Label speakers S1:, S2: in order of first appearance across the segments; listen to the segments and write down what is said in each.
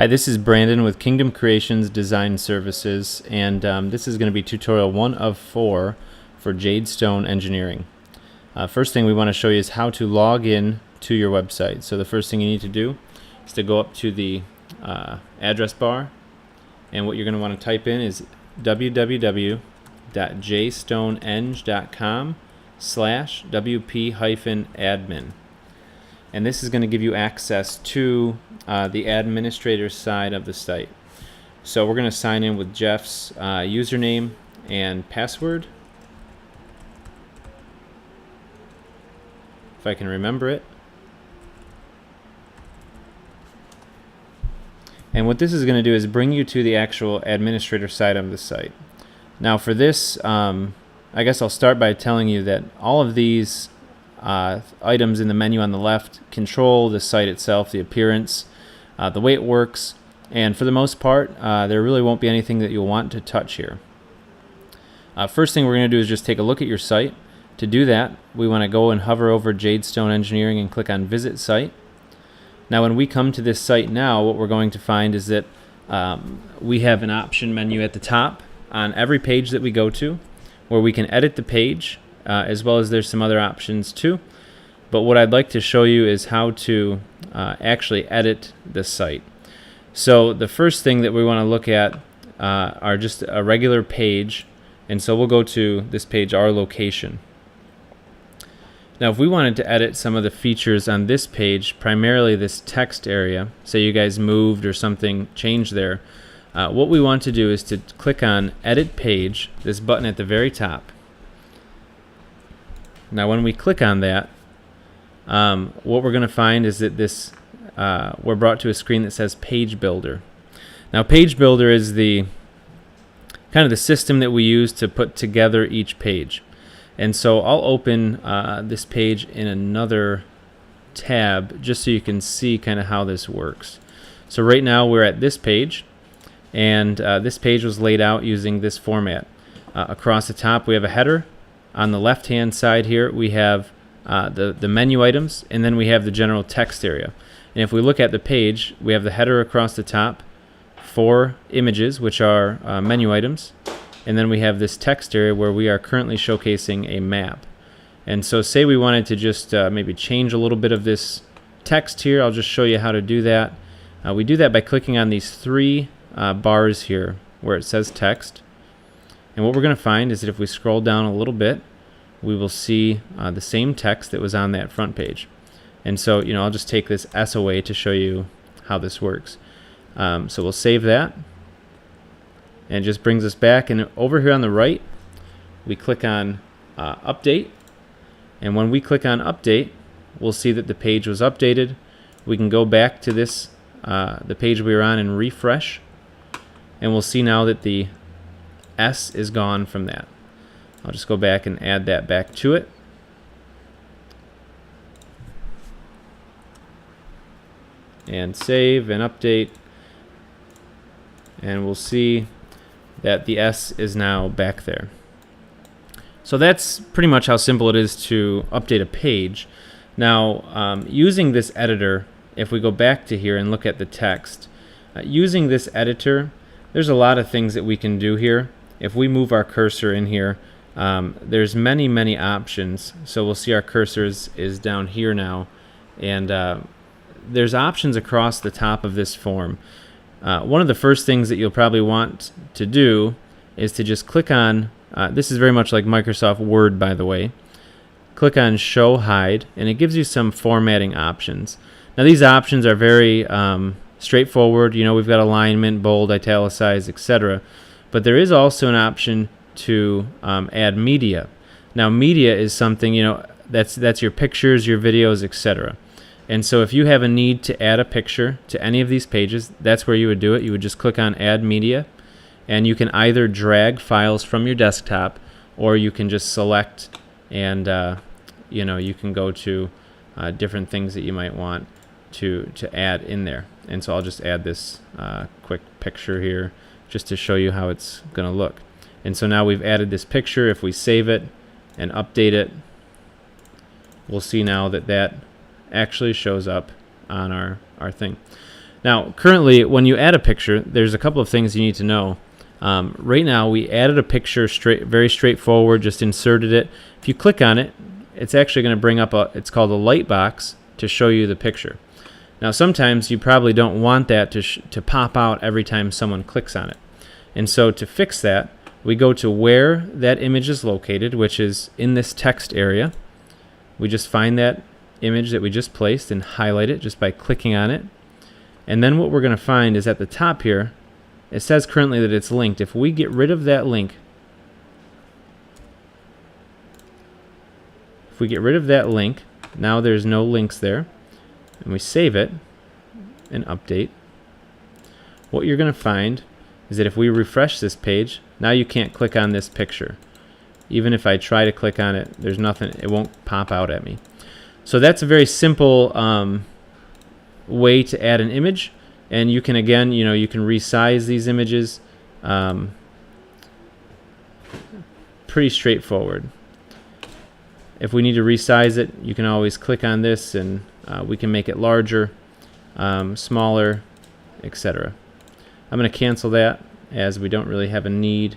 S1: Hi, this is Brandon with Kingdom Creations Design Services, and this is going to be tutorial 1 of 4 for Jade Stone Engineering. First thing we want to show you is how to log in to your website. So the first thing you need to do is to go up to the address bar, and what you're going to want to type in is www.jstoneng.com/wp-admin. And this is going to give you access to the administrator side of the site. So we're going to sign in with Jeff's username and password, if I can remember it. And what this is going to do is bring you to the actual administrator side of the site. Now for this, I guess I'll start by telling you that all of these items in the menu on the left control the site itself, the appearance, the way it works, and for the most part there really won't be anything that you'll want to touch here. First thing we're going to do is just take a look at your site. To do that, we want to go and hover over Jade Stone Engineering and click on Visit Site. Now when we come to this site now, what we're going to find is that we have an option menu at the top on every page that we go to, where we can edit the page, as well as there's some other options too. But what I'd like to show you is how to actually edit the site. So the first thing that we want to look at are just a regular page, and so we'll go to this page, Our Location. Now if we wanted to edit some of the features on this page, primarily this text area, say you guys moved or something changed there, what we want to do is to click on Edit Page, this button at the very top. Now when we click on that, what we're going to find is that this we're brought to a screen that says Page Builder. Now Page Builder is the kind of the system that we use to put together each page. And so I'll open this page in another tab just so you can see kind of how this works. So right now we're at this page, and this page was laid out using this format. Across the top we have a header. On the left hand side here we have the menu items, and then we have the general text area. And if we look at the page, we have the header across the top, 4 images which are menu items, and then we have this text area where we are currently showcasing a map. And so say we wanted to just maybe change a little bit of this text here. I'll just show you how to do that. We do that by clicking on these 3 bars here where it says text. And what we're going to find is that if we scroll down a little bit, we will see the same text that was on that front page. And so, I'll just take this S away to show you how this works. So we'll save that, and it just brings us back. And over here on the right, we click on Update. And when we click on Update, we'll see that the page was updated. We can go back to this, the page we were on, and refresh. And we'll see now that the S is gone from that. I'll just go back and add that back to it. And save and update. And we'll see that the S is now back there. So that's pretty much how simple it is to update a page. Now, using this editor, if we go back to here and look at the text, using this editor, there's a lot of things that we can do here. If we move our cursor in here, there's many options. So we'll see our cursor is down here now, and there's options across the top of this form. One of the first things that you'll probably want to do is to just click on, this is very much like Microsoft Word, by the way. Click on Show Hide, and it gives you some formatting options. Now these options are very straightforward. We've got alignment, bold, italicize, etc. But there is also an option to add media. Now media is something, that's your pictures, your videos, etc. And so if you have a need to add a picture to any of these pages, that's where you would do it. You would just click on Add Media, and you can either drag files from your desktop, or you can just select, and you can go to different things that you might want to add in there. And so I'll just add this quick picture here just to show you how it's going to look. And so now we've added this picture. If we save it and update it, we'll see now that that actually shows up on our thing. Now, currently, when you add a picture, there's a couple of things you need to know. Right now, we added a picture very straightforward, just inserted it. If you click on it, it's actually going to bring up it's called a light box to show you the picture. Now, sometimes you probably don't want that to pop out every time someone clicks on it. And so to fix that, we go to where that image is located, which is in this text area. We just find that image that we just placed and highlight it just by clicking on it. And then what we're going to find is at the top here, it says currently that it's linked. If we get rid of that link, now there's no links there, and we save it and update, what you're going to find is that if we refresh this page, now you can't click on this picture. Even if I try to click on it, there's nothing, it won't pop out at me. So that's a very simple way to add an image, and you can, again, you can resize these images. Pretty straightforward. If we need to resize it, you can always click on this and we can make it larger, smaller, etc. I'm going to cancel that as we don't really have a need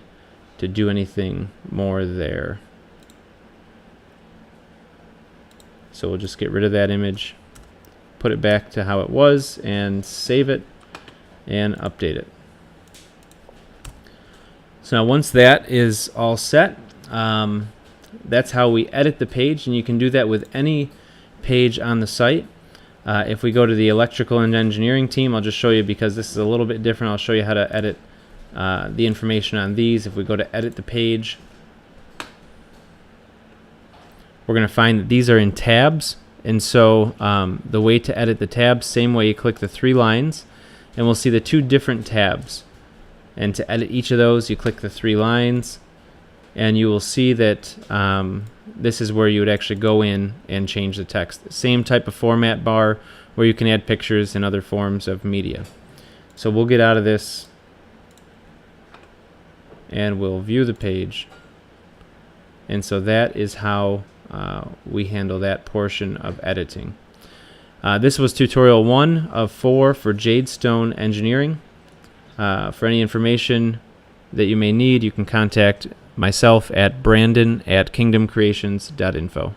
S1: to do anything more there. So we'll just get rid of that image, put it back to how it was, and save it and update it. So now once that is all set, that's how we edit the page, and you can do that with any page on the site. If we go to the electrical and engineering team, I'll just show you, because this is a little bit different. I'll show you how to edit the information on these. If we go to edit the page, we're going to find that these are in tabs. And so the way to edit the tabs, same way, you click the 3 lines, and we'll see the 2 different tabs. And to edit each of those, you click the 3 lines, and you will see that this is where you would actually go in and change the text. Same type of format bar where you can add pictures and other forms of media. So we'll get out of this and we'll view the page. And so that is how we handle that portion of editing. This was tutorial 1 of 4 for Jade Stone Engineering. For any information that you may need, you can contact myself at brandon@kingdomcreations.info.